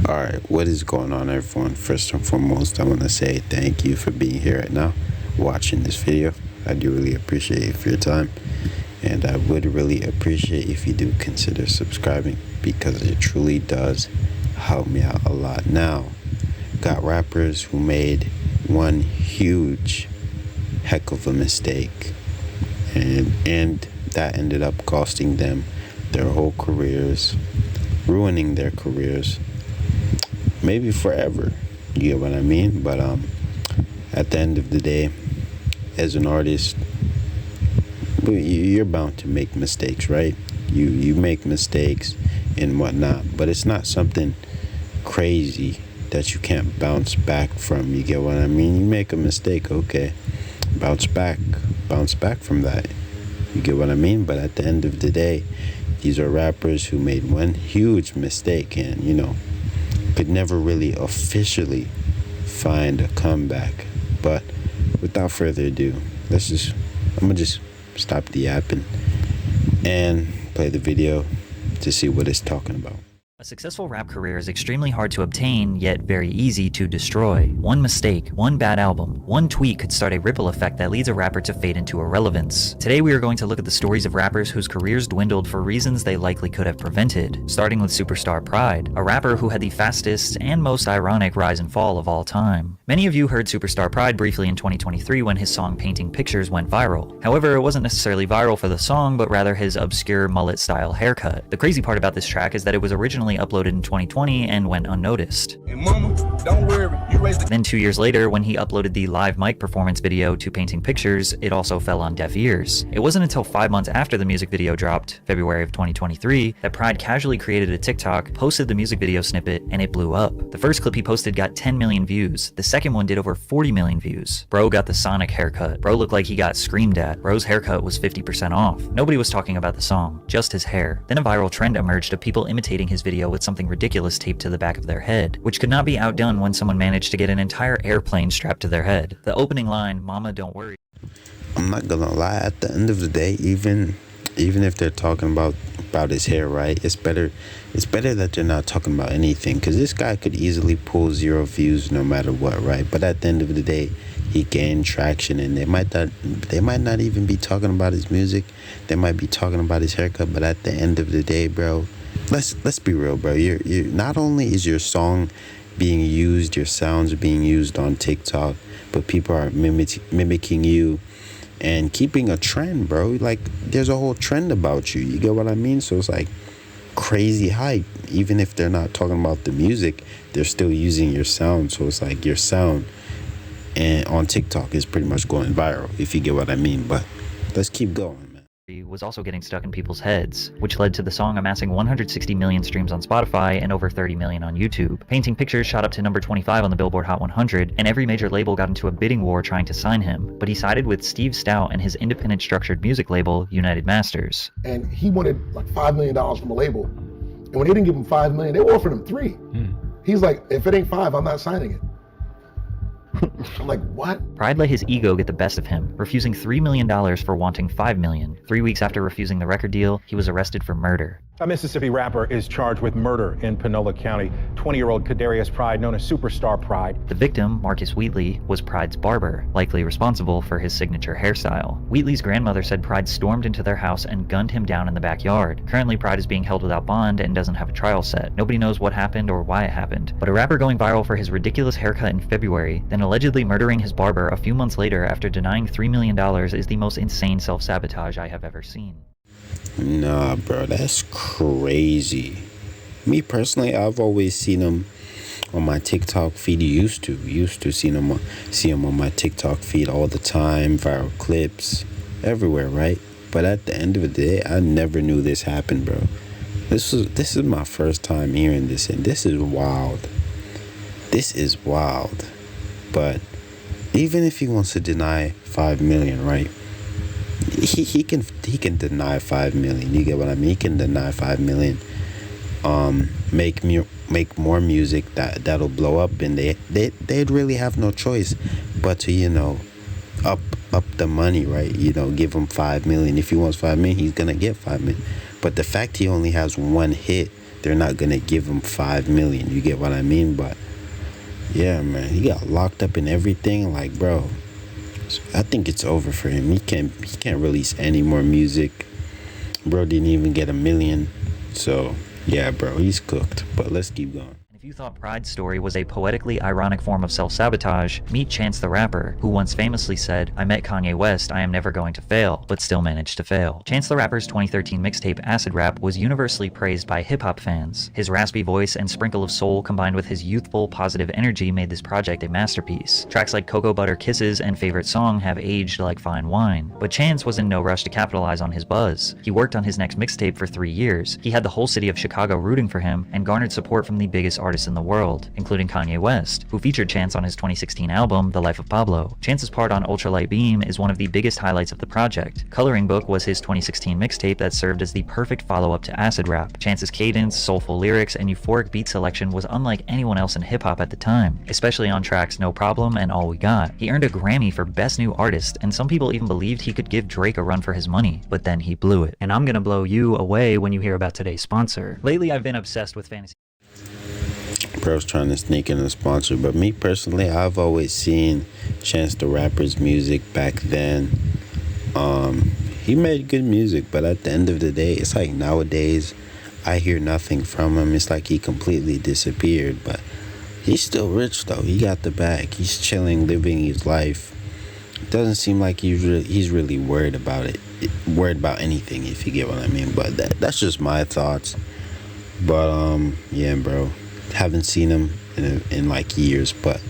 Alright, what is going on, everyone? First and foremost, I want to say thank you for being here right now, watching this video. I do really appreciate it for your time, and I would really appreciate if you do consider subscribing, because it truly does help me out a lot. Now, got rappers who made one huge heck of a mistake, and that ended up costing them their whole careers, ruining their careers, maybe forever. You get what I mean? But at the end of the day, as an artist, you're bound to make mistakes, right? You make mistakes and whatnot, but it's not something crazy that you can't bounce back from. You get what I mean? You make a mistake, okay, bounce back from that. You get what I mean? But at the end of the day, these are rappers who made one huge mistake and, could never really officially find a comeback. But without further ado, I'm gonna just stop the yapping and play the video to see what it's talking about. A successful rap career is extremely hard to obtain, yet very easy to destroy. One mistake, one bad album, one tweet could start a ripple effect that leads a rapper to fade into irrelevance. Today we are going to look at the stories of rappers whose careers dwindled for reasons they likely could have prevented. Starting with superstar Pride, a rapper who had the fastest and most ironic rise and fall of all time. Many of you heard superstar Pride briefly in 2023 when his song Painting Pictures went viral. However, it wasn't necessarily viral for the song, but rather his obscure mullet-style haircut. The crazy part about this track is that it was originally uploaded in 2020 and went unnoticed. Hey mama, don't worry, you raised the... Then 2 years later, when he uploaded the live mic performance video to Painting Pictures, it also fell on deaf ears. It wasn't until 5 months after the music video dropped, February of 2023, that Pride casually created a TikTok, posted the music video snippet, and it blew up. The first clip he posted got 10 million views. The second one did over 40 million views. Bro got the Sonic haircut. Bro looked like he got screamed at. Bro's haircut was 50% off. Nobody was talking about the song, just his hair. Then a viral trend emerged of people imitating his video with something ridiculous taped to the back of their head, which could not be outdone when someone managed to get an entire airplane strapped to their head. The opening line, "Mama, don't worry." I'm not gonna lie, at the end of the day, even if they're talking about his hair, right, it's better that they're not talking about anything, because this guy could easily pull 0 views no matter what, right? But at the end of the day, he gained traction, and they might not even be talking about his music. They might be talking about his haircut. But at the end of the day, bro, let's be real, bro. You're not only is your song being used, your sounds are being used on TikTok, but people are mimicking you and keeping a trend, bro. Like, there's a whole trend about you. You get what I mean? So it's like crazy hype. Even if they're not talking about the music, they're still using your sound. So it's like your sound and on TikTok is pretty much going viral, if you get what I mean. But let's keep going. Was also getting stuck in people's heads, which led to the song amassing 160 million streams on Spotify and over 30 million on YouTube. Painting Pictures shot up to number 25 on the Billboard Hot 100, and every major label got into a bidding war trying to sign him, but he sided with Steve Stout and his independent structured music label, United Masters. And he wanted like $5 million from a label, and when they didn't give him $5 million, they offered him $3 million. He's like, if it ain't 5, I'm not signing it. I'm like, what? Pride let his ego get the best of him, refusing $3 million for wanting $5 million. 3 weeks after refusing the record deal, he was arrested for murder. A Mississippi rapper is charged with murder in Panola County. 20-year-old Kadarius Pride, known as Superstar Pride. The victim, Marcus Wheatley, was Pride's barber, likely responsible for his signature hairstyle. Wheatley's grandmother said Pride stormed into their house and gunned him down in the backyard. Currently, Pride is being held without bond and doesn't have a trial set. Nobody knows what happened or why it happened. But a rapper going viral for his ridiculous haircut in February, then allegedly murdering his barber a few months later after denying $3 million is the most insane self-sabotage I have ever seen. Nah, bro, that's crazy. Me personally, I've always seen him on my TikTok feed. Used to see him on my TikTok feed all the time, viral clips, everywhere, right? But at the end of the day, I never knew this happened, bro. This is my first time hearing this, and this is wild. This is wild. But even if he wants to deny 5 million, right? He can deny 5 million. You get what I mean? He can deny 5 million. Make more music that'll blow up, and they'd really have no choice but to up the money, right? Give him 5 million. If he wants 5 million, he's gonna get 5 million. But the fact he only has one hit they're not gonna give him 5 million. You get what I mean? But yeah, man, he got locked up in everything. Like, bro, I think it's over for him. He can't release any more music. Bro didn't even get 1 million. So yeah, bro, he's cooked. But let's keep going. If you thought Pride's story was a poetically ironic form of self-sabotage, meet Chance the Rapper, who once famously said, "I met Kanye West, I am never going to fail," but still managed to fail. Chance the Rapper's 2013 mixtape Acid Rap was universally praised by hip-hop fans. His raspy voice and sprinkle of soul combined with his youthful, positive energy made this project a masterpiece. Tracks like Cocoa Butter Kisses and Favorite Song have aged like fine wine. But Chance was in no rush to capitalize on his buzz. He worked on his next mixtape for 3 years. He had the whole city of Chicago rooting for him and garnered support from the biggest artists in the world, including Kanye West, who featured Chance on his 2016 album, The Life of Pablo. Chance's part on Ultralight Beam is one of the biggest highlights of the project. Coloring Book was his 2016 mixtape that served as the perfect follow-up to Acid Rap. Chance's cadence, soulful lyrics, and euphoric beat selection was unlike anyone else in hip-hop at the time, especially on tracks No Problem and All We Got. He earned a Grammy for Best New Artist, and some people even believed he could give Drake a run for his money, but then he blew it. And I'm gonna blow you away when you hear about today's sponsor. Lately, I've been obsessed with fantasy. Bro's trying to sneak in a sponsor, but me personally, I've always seen Chance the Rapper's music back then. He made good music, but at the end of the day, it's like nowadays, I hear nothing from him. It's like he completely disappeared, but he's still rich though. He got the bag. He's chilling, living his life. It doesn't seem like he's really worried about it, worried about anything, if you get what I mean. But that's just my thoughts. But yeah, bro. Haven't seen him in like years, but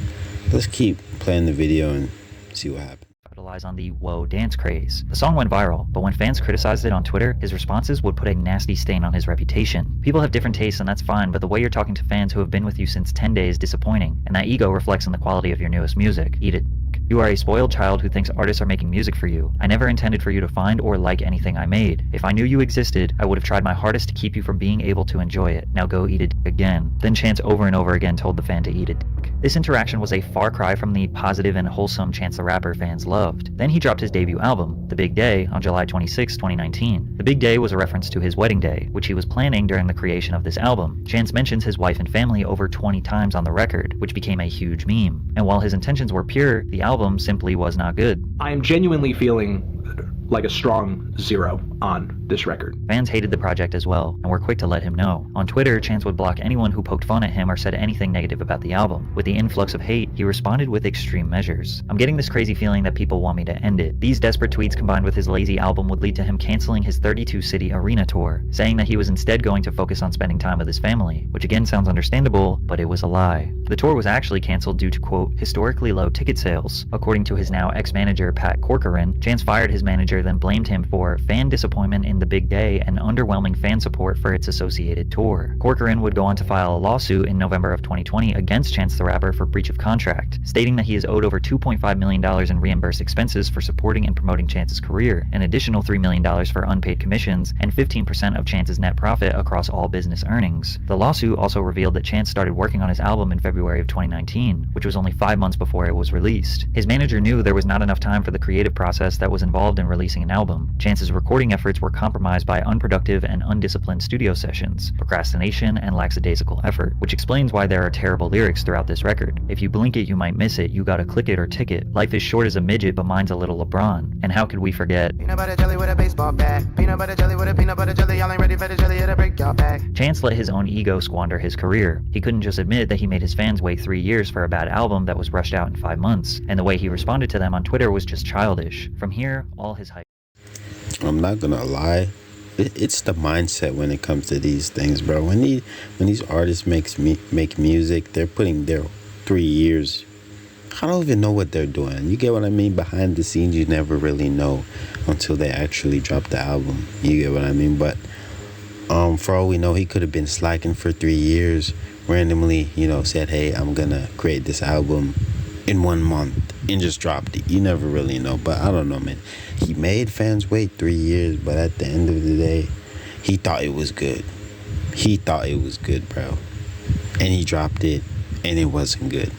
let's keep playing the video and see what happens. Capitalize on the "Whoa" dance craze. The song went viral, but when fans criticized it on Twitter, his responses would put a nasty stain on his reputation. People have different tastes and that's fine, but the way you're talking to fans who have been with you since 10 days is disappointing, and that ego reflects on the quality of your newest music. Eat it. You are a spoiled child who thinks artists are making music for you. I never intended for you to find or like anything I made. If I knew you existed, I would have tried my hardest to keep you from being able to enjoy it. Now go eat a dick again. Then Chance over and over again told the fan to eat a dick. This interaction was a far cry from the positive and wholesome Chance the Rapper fans loved. Then he dropped his debut album, The Big Day, on July 26, 2019. The Big Day was a reference to his wedding day, which he was planning during the creation of this album. Chance mentions his wife and family over 20 times on the record, which became a huge meme. And while his intentions were pure, the album simply was not good. I am genuinely feeling like a strong 0 on this record. Fans hated the project as well, and were quick to let him know. On Twitter, Chance would block anyone who poked fun at him or said anything negative about the album. With the influx of hate, he responded with extreme measures. I'm getting this crazy feeling that people want me to end it. These desperate tweets combined with his lazy album would lead to him canceling his 32-city arena tour, saying that he was instead going to focus on spending time with his family, which again sounds understandable, but it was a lie. The tour was actually canceled due to, quote, historically low ticket sales. According to his now ex-manager Pat Corcoran, Chance fired his manager, then blamed him for fan disappointment in The Big Day and underwhelming fan support for its associated tour. Corcoran would go on to file a lawsuit in November of 2020 against Chance the Rapper for breach of contract, stating that he is owed over $2.5 million in reimbursed expenses for supporting and promoting Chance's career, an additional $3 million for unpaid commissions, and 15% of Chance's net profit across all business earnings. The lawsuit also revealed that Chance started working on his album in February of 2019, which was only 5 months before it was released. His manager knew there was not enough time for the creative process that was involved in releasing an album. Chance's recording efforts were compromised by unproductive and undisciplined studio sessions, procrastination, and lackadaisical effort, which explains why there are terrible lyrics throughout this record. If you blink it, you might miss it. You gotta click it or tick it. Life is short as a midget, but mine's a little LeBron. And how could we forget? Peanut butter jelly with a baseball bat. Peanut butter jelly with a peanut butter jelly. Y'all ain't ready for the jelly, it'll break y'all back. Chance let his own ego squander his career. He couldn't just admit that he made his fans wait 3 years for a bad album that was rushed out in 5 months. And the way he responded to them on Twitter was just childish. From here, all his hype. I'm not gonna lie, it's the mindset when it comes to these things, bro. When these artists make music, they're putting their 3 years. I don't even know what they're doing. You get what I mean? Behind the scenes, you never really know until they actually drop the album. You get what I mean? But for all we know, he could have been slacking for 3 years, randomly, said, hey, I'm gonna create this album in 1 month and just dropped it. You never really know. But I don't know, man. He made fans wait 3 years, but at the end of the day, he thought it was good. He thought it was good, bro. And he dropped it, and it wasn't good.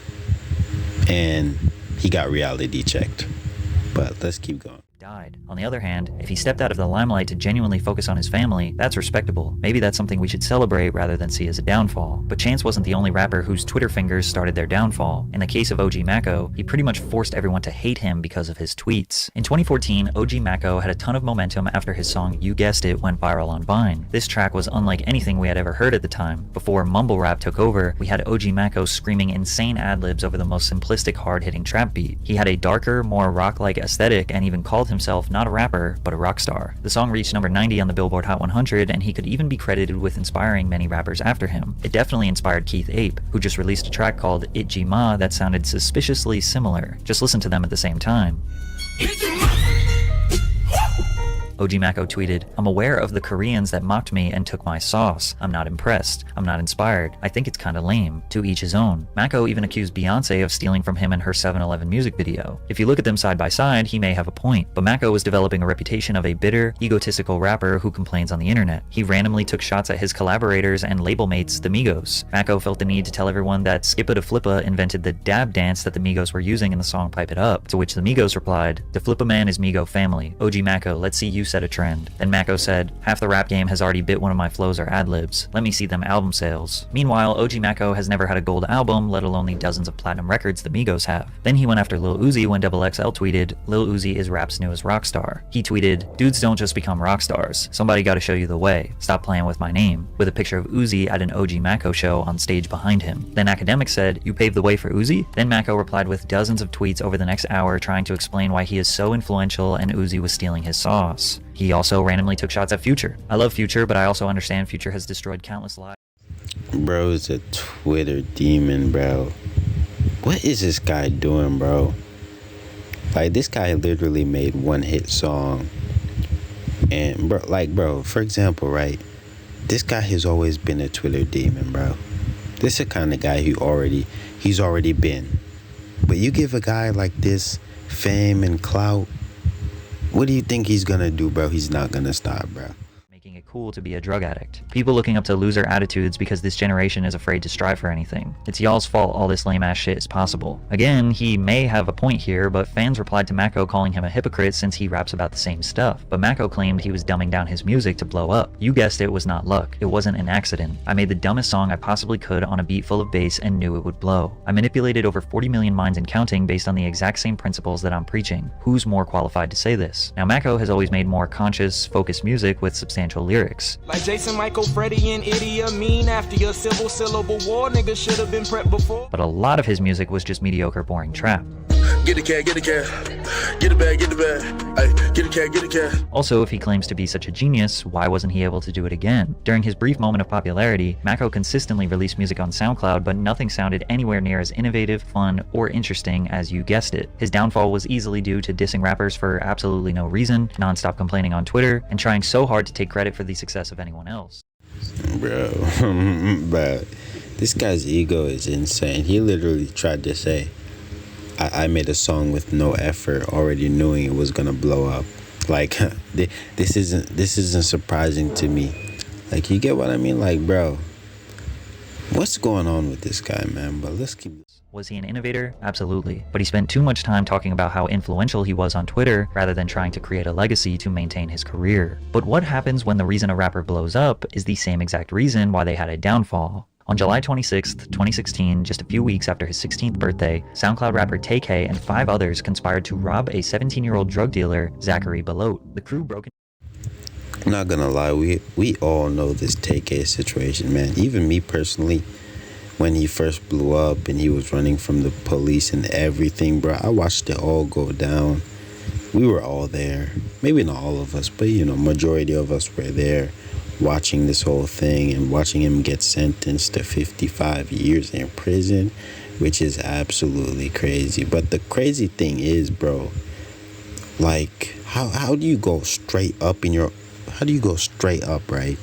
And he got reality checked. But let's keep going. died. On the other hand, if he stepped out of the limelight to genuinely focus on his family, that's respectable. Maybe that's something we should celebrate rather than see as a downfall. But Chance wasn't the only rapper whose Twitter fingers started their downfall. In the case of OG Mako, he pretty much forced everyone to hate him because of his tweets. In 2014, OG Mako had a ton of momentum after his song You Guessed It went viral on Vine. This track was unlike anything we had ever heard at the time. Before mumble rap took over, we had OG Mako screaming insane ad-libs over the most simplistic hard-hitting trap beat. He had a darker, more rock-like aesthetic and even called himself not a rapper, but a rock star. The song reached number 90 on the Billboard Hot 100, and he could even be credited with inspiring many rappers after him. It definitely inspired Keith Ape, who just released a track called Itji Ma that sounded suspiciously similar. Just listen to them at the same time. OG Mako tweeted, "I'm aware of the Koreans that mocked me and took my sauce. I'm not impressed. I'm not inspired. I think it's kinda lame. To each his own." Mako even accused Beyonce of stealing from him in her 7-Eleven music video. If you look at them side by side, he may have a point, but Mako was developing a reputation of a bitter, egotistical rapper who complains on the internet. He randomly took shots at his collaborators and label mates, the Migos. Mako felt the need to tell everyone that Skippa da Flippa invented the dab dance that the Migos were using in the song Pipe It Up, to which the Migos replied, "The Flippa man is Migo family. OG Mako, let's see you set a trend." Then Mako said, "Half the rap game has already bit one of my flows or ad-libs. Let me see them album sales." Meanwhile, OG Mako has never had a gold album, let alone the dozens of platinum records the Migos have. Then he went after Lil Uzi when XXL tweeted, "Lil Uzi is rap's newest rock star." He tweeted, "Dudes don't just become rock stars. Somebody gotta show you the way. Stop playing with my name," with a picture of Uzi at an OG Mako show on stage behind him. Then Academic said, "You paved the way for Uzi?" Then Mako replied with dozens of tweets over the next hour trying to explain why he is so influential and Uzi was stealing his sauce. He also randomly took shots at Future. I love Future, but I also understand Future has destroyed countless lives. Bro's a Twitter demon, bro. What is this guy doing, bro? Like, this guy literally made one hit song. And, bro, for example, right? This guy has always been a Twitter demon, bro. This is the kind of guy he's already been. But you give a guy like this fame and clout, what do you think he's gonna do, bro? He's not gonna stop, bro. Making it cool to be a drug addict. People looking up to loser attitudes because this generation is afraid to strive for anything. It's y'all's fault all this lame ass shit is possible. Again, he may have a point here, but fans replied to Mako calling him a hypocrite since he raps about the same stuff. But Mako claimed he was dumbing down his music to blow up. You guessed it, was not luck. It wasn't an accident. I made the dumbest song I possibly could on a beat full of bass and knew it would blow. I manipulated over 40 million minds and counting based on the exact same principles that I'm preaching. Who's more qualified to say this? Now, Mako has always made more conscious, focused music with substantial lyrics. Like Jason, Michael, Freddie, and Eddie Amin after your civil syllable war, nigga should have been prepped before. But a lot of his music was just mediocre, boring trap. Get the cat, get the cat. Get the bag, get the bag. Ay, get the cat, get the cat. Also, if he claims to be such a genius, why wasn't he able to do it again? During his brief moment of popularity, Mako consistently released music on SoundCloud, but nothing sounded anywhere near as innovative, fun, or interesting as You Guessed It. His downfall was easily due to dissing rappers for absolutely no reason, non-stop complaining on Twitter, and trying so hard to take credit for the success of anyone else. Bro, bro, this guy's ego is insane. He literally tried to say, I made a song with no effort, already knowing it was gonna blow up. Like, this isn't surprising to me. Like, you get what I mean? Like, bro, what's going on with this guy, man? But let's keep. Was he an innovator? Absolutely. But he spent too much time talking about how influential he was on Twitter rather than trying to create a legacy to maintain his career. But what happens when the reason a rapper blows up is the same exact reason why they had a downfall? On July 26, 2016, just a few weeks after his 16th birthday, SoundCloud rapper tayk and 5 others conspired to rob a 17-year-old drug dealer, Zachary Belote. The crew broke in. I'm not gonna lie, we all know this tayk situation, man. Even me personally, when he first blew up and he was running from the police and everything, bro, I watched it all go down. We were all there. Maybe not all of us, but, you know, majority of us were there, watching this whole thing and watching him get sentenced to 55 years in prison, which is absolutely crazy. But the crazy thing is, bro, like, how do you go straight up right?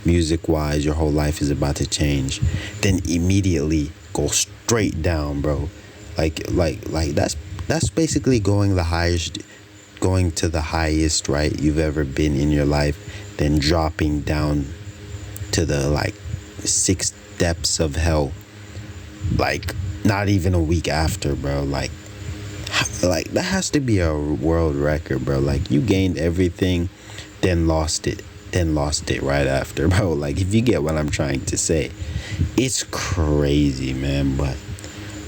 Music wise, your whole life is about to change, then immediately go straight down, bro. Like that's basically going to the highest, right, you've ever been in your life, then dropping down to the, like, 6 depths of hell, like, not even a week after, bro. Like, Like, that has to be a world record, bro. Like, you gained everything, then lost it right after, bro. Like, if you get what I'm trying to say, it's crazy, man. But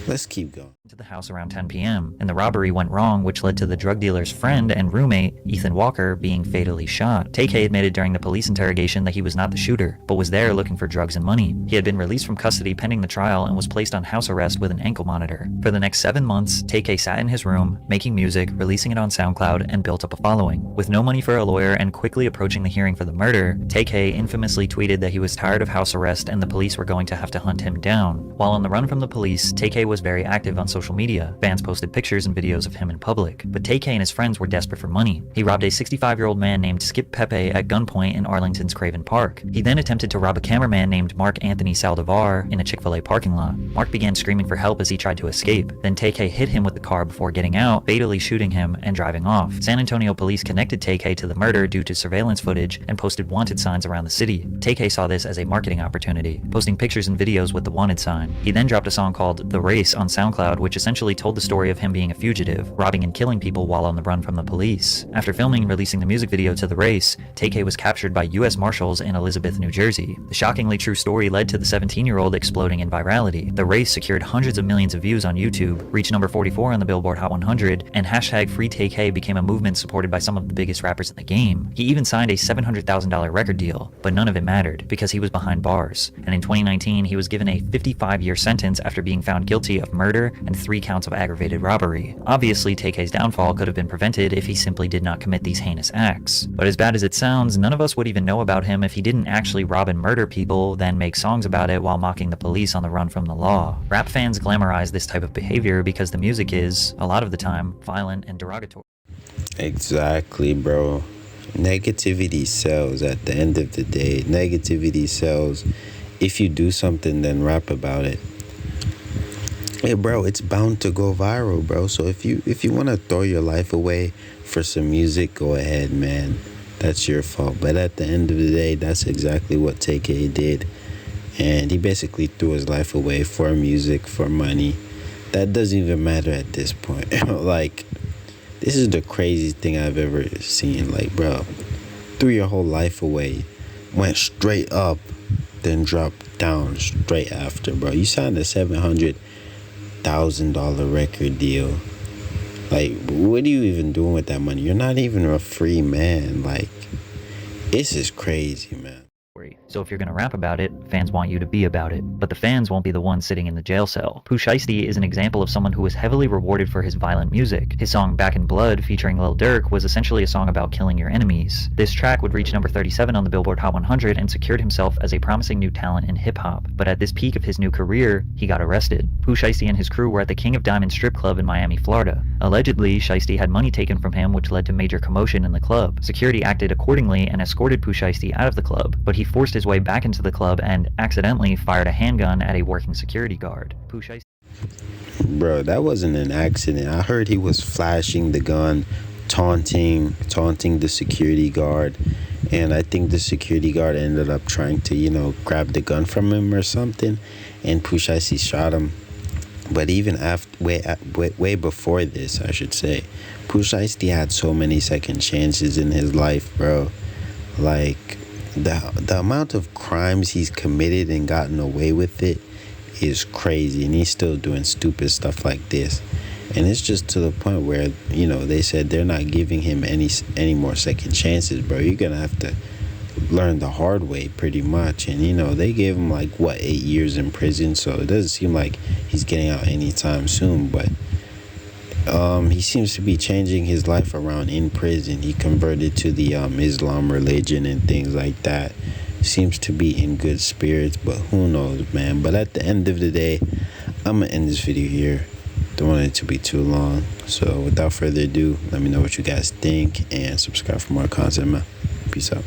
let's keep going. To the house around 10 p.m., and the robbery went wrong, which led to the drug dealer's friend and roommate, Ethan Walker, being fatally shot. Tayk admitted during the police interrogation that he was not the shooter, but was there looking for drugs and money. He had been released from custody pending the trial and was placed on house arrest with an ankle monitor. For the next 7 months, Tayk sat in his room, making music, releasing it on SoundCloud, and built up a following. With no money for a lawyer and quickly approaching the hearing for the murder, Tayk infamously tweeted that he was tired of house arrest and the police were going to have to hunt him down. While on the run from the police, Tayk was very active on social media. Fans posted pictures and videos of him in public. But Tayk and his friends were desperate for money. He robbed a 65-year-old man named Skip Pepe at gunpoint in Arlington's Craven Park. He then attempted to rob a cameraman named Mark Anthony Saldivar in a Chick-fil-A parking lot. Mark began screaming for help as he tried to escape. Then Tayk hit him with the car before getting out, fatally shooting him and driving off. San Antonio police connected Tayk to the murder due to surveillance footage and posted wanted signs around the city. Tayk saw this as a marketing opportunity, posting pictures and videos with the wanted sign. He then dropped a song called The Race on SoundCloud, which essentially told the story of him being a fugitive, robbing and killing people while on the run from the police. After filming and releasing the music video to The Race, Tayk was captured by U.S. Marshals in Elizabeth, New Jersey. The shockingly true story led to the 17-year-old exploding in virality. The Race secured hundreds of millions of views on YouTube, reached number 44 on the Billboard Hot 100, and hashtag #FreeTayk became a movement supported by some of the biggest rappers in the game. He even signed a $700,000 record deal, but none of it mattered because he was behind bars. And in 2019, he was given a 55-year sentence after being found guilty of murder and 3 counts of aggravated robbery. Obviously, Tayk's downfall could have been prevented if he simply did not commit these heinous acts. But as bad as it sounds, none of us would even know about him if he didn't actually rob and murder people, then make songs about it while mocking the police on the run from the law. Rap fans glamorize this type of behavior because the music is, a lot of the time, violent and derogatory. Exactly, bro. Negativity sells at the end of the day. Negativity sells. If you do something, then rap about it. Hey, bro, it's bound to go viral, bro. So if you want to throw your life away for some music, go ahead, man. That's your fault. But at the end of the day, that's exactly what Tayk did. And he basically threw his life away for music, for money. That doesn't even matter at this point. Like, this is the craziest thing I've ever seen. Like, bro, threw your whole life away, went straight up, then dropped down straight after, bro. You signed a $700,000 record deal. Like, what are you even doing with that money? You're not even a free man. Like, this is crazy, man. So if you're gonna rap about it, fans want you to be about it. But the fans won't be the ones sitting in the jail cell. Pooh Shiesty is an example of someone who was heavily rewarded for his violent music. His song Back in Blood, featuring Lil Durk, was essentially a song about killing your enemies. This track would reach number 37 on the Billboard Hot 100 and secured himself as a promising new talent in hip-hop. But at this peak of his new career, he got arrested. Pooh Shiesty and his crew were at the King of Diamonds strip club in Miami, Florida. Allegedly, Shiesty had money taken from him, which led to major commotion in the club. Security acted accordingly and escorted Pooh Shiesty out of the club, but he forced his way back into the club and accidentally fired a handgun at a working security guard. Pooh Shiesty. Bro, that wasn't an accident. I heard he was flashing the gun, taunting the security guard, and I think the security guard ended up trying to, grab the gun from him or something, and Pooh Shiesty shot him. But even after, way before this, I should say, Pooh Shiesty had so many second chances in his life, bro. Like, the amount of crimes he's committed and gotten away with it is crazy, and he's still doing stupid stuff like this. And it's just to the point where, they said they're not giving him any more second chances, bro. You're gonna have to learn the hard way pretty much. And they gave him 8 years in prison, so it doesn't seem like he's getting out anytime soon. But he seems to be changing his life around in prison. He converted to the Islam religion and things like that. Seems to be in good spirits, but who knows, man. But at the end of the day, I'm gonna end this video here. Don't want it to be too long. So without further ado, let me know what you guys think and subscribe for more content, man. Peace out.